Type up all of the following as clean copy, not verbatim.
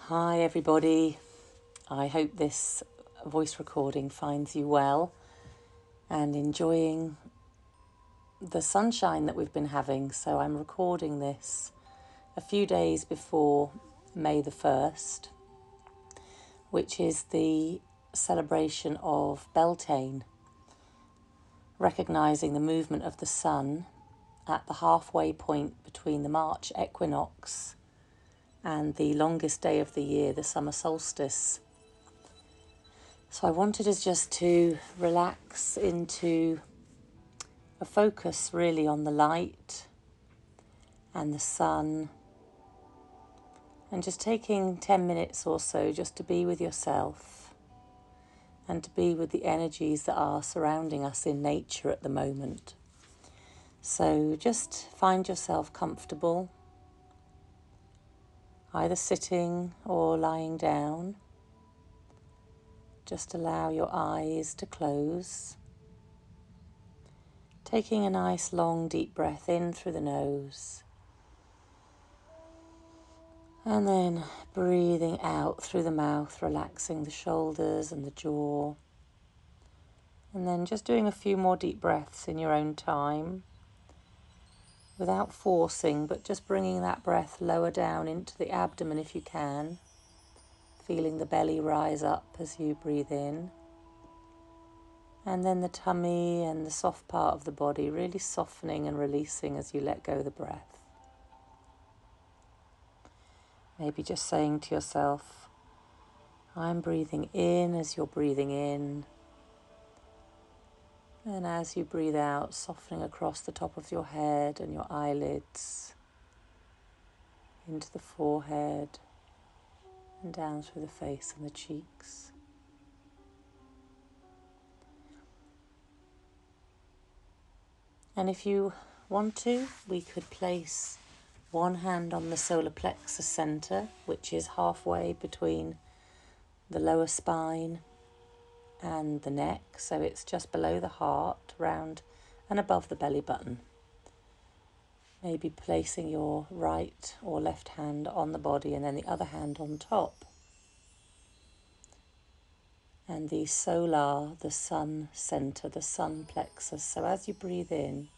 Hi everybody, I hope this voice recording finds you well and enjoying the sunshine that we've been having. So I'm recording this a few days before May the 1st, which is the celebration of Beltane, recognising the movement of the sun at the halfway point between the March equinox and the longest day of the year, the summer solstice. So I wanted us just to relax into a focus really on the light and the sun, and just taking 10 minutes or so just to be with yourself and to be with the energies that are surrounding us in nature at the moment. So just find yourself comfortable, either sitting or lying down. Just allow your eyes to close, taking a nice long deep breath in through the nose and then breathing out through the mouth, relaxing the shoulders and the jaw, and then just doing a few more deep breaths in your own time without forcing, but just bringing that breath lower down into the abdomen if you can, feeling the belly rise up as you breathe in. And then the tummy and the soft part of the body really softening and releasing as you let go of the breath. Maybe just saying to yourself, I'm breathing in as you're breathing in. And as you breathe out, softening across the top of your head and your eyelids, into the forehead and down through the face and the cheeks. And if you want to, we could place one hand on the solar plexus center, which is halfway between the lower spine and the neck. So it's just below the heart, round and above the belly button. Maybe placing your right or left hand on the body and then the other hand on top. And the solar, the sun center, the sun plexus. So as you breathe in,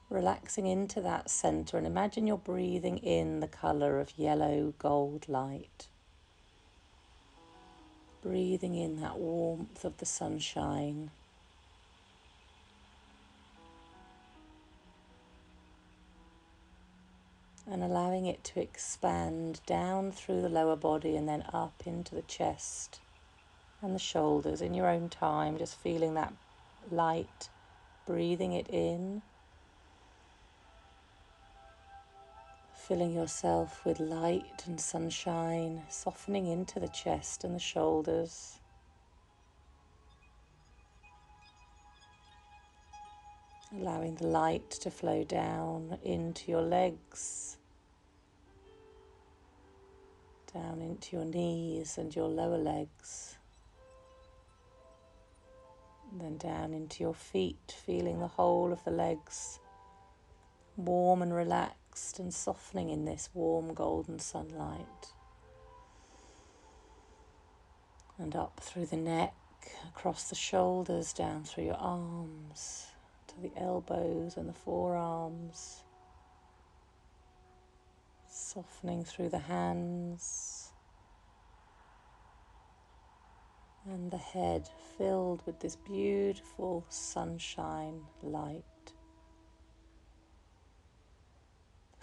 relaxing into that center, and imagine you're breathing in the color of yellow gold light. Breathing in that warmth of the sunshine. And allowing it to expand down through the lower body and then up into the chest and the shoulders in your own time, just feeling that light, breathing it in, filling yourself with light and sunshine, softening into the chest and the shoulders, allowing the light to flow down into your legs, down into your knees and your lower legs, and then down into your feet, feeling the whole of the legs warm and relaxed and softening in this warm golden sunlight. And up through the neck, across the shoulders, down through your arms, to the elbows and the forearms, softening through the hands, and the head filled with this beautiful sunshine light.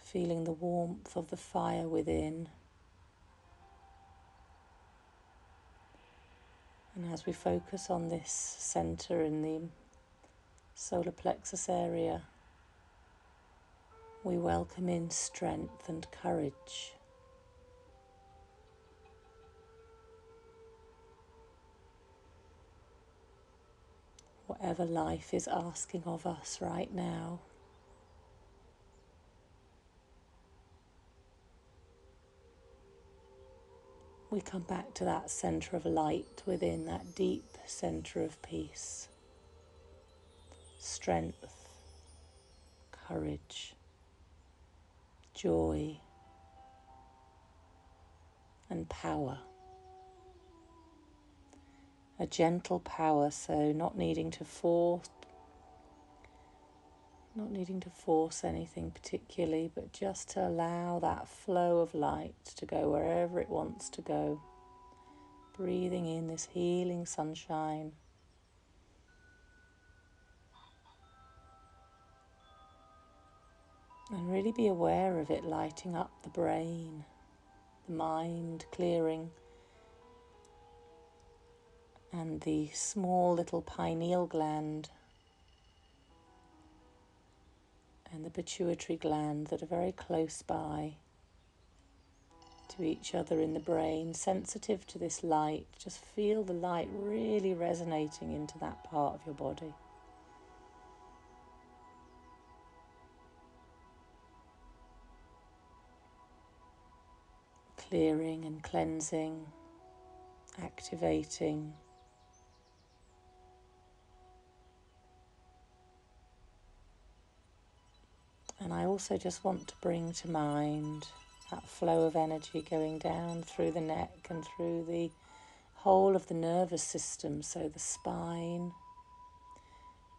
Feeling the warmth of the fire within. And as we focus on this center in the solar plexus area, we welcome in strength and courage. Whatever life is asking of us right now, we come back to that center of light within, that deep center of peace, strength, courage, joy, and power. A gentle power, so not needing to force anything particularly, but just to allow that flow of light to go wherever it wants to go. Breathing in this healing sunshine. And really be aware of it lighting up the brain, the mind clearing, and the small little pineal gland and the pituitary gland that are very close by to each other in the brain, sensitive to this light. Just feel the light really resonating into that part of your body. Clearing and cleansing, activating. And I also just want to bring to mind that flow of energy going down through the neck and through the whole of the nervous system, so the spine,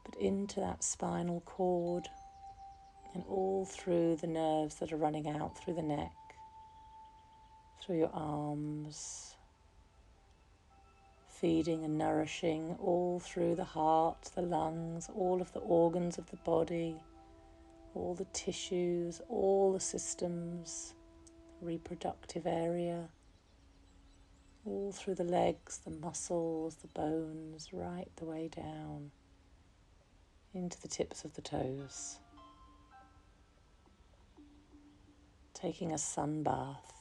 but into that spinal cord and all through the nerves that are running out through the neck, through your arms, feeding and nourishing all through the heart, the lungs, all of the organs of the body, all the tissues, all the systems, reproductive area, all through the legs, the muscles, the bones, right the way down into the tips of the toes. Taking a sun bath,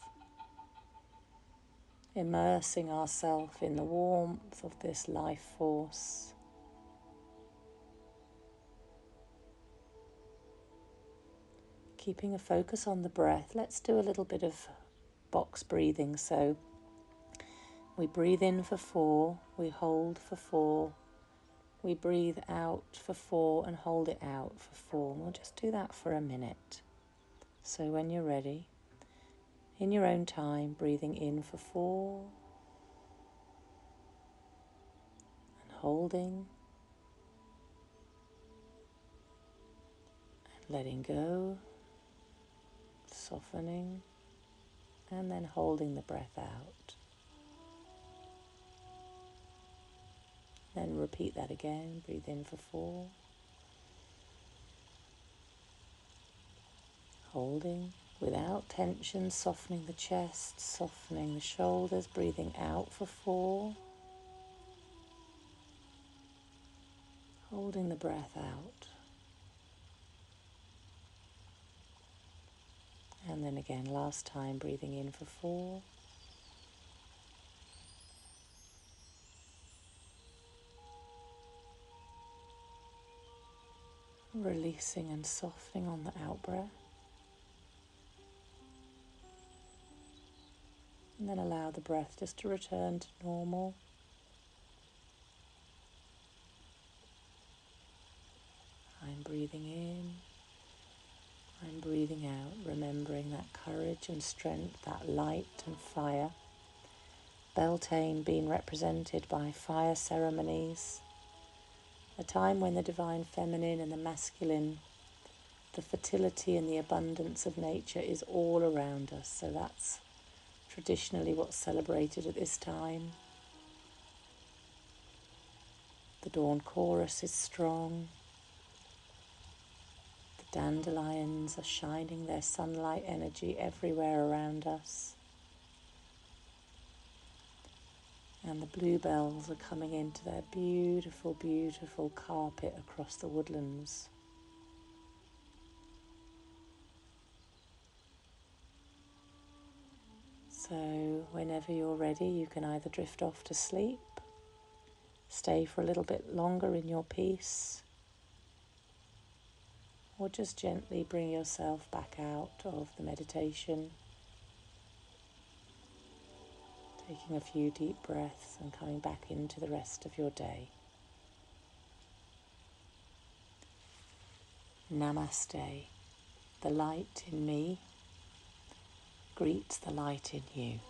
immersing ourselves in the warmth of this life force. Keeping a focus on the breath. Let's do a little bit of box breathing. So we breathe in for 4, we hold for 4, we breathe out for 4 and hold it out for 4. And we'll just do that for a minute. So when you're ready, in your own time, breathing in for 4 and holding and letting go, softening, and then holding the breath out. Then repeat that again. Breathe in for 4, holding without tension, softening the chest, softening the shoulders, breathing out for 4, holding the breath out. And then again, last time, breathing in for 4, releasing and softening on the out-breath. And then allow the breath just to return to normal. I'm breathing in, I'm breathing out, remembering that courage and strength, that light and fire. Beltane being represented by fire ceremonies, a time when the divine feminine and the masculine, the fertility and the abundance of nature is all around us. So that's traditionally what's celebrated at this time. The dawn chorus is strong. The dandelions are shining their sunlight energy everywhere around us. And the bluebells are coming into their beautiful, beautiful carpet across the woodlands. So whenever you're ready, you can either drift off to sleep, stay for a little bit longer in your peace, or just gently bring yourself back out of the meditation, taking a few deep breaths and coming back into the rest of your day. Namaste. The light in me greets the light in you.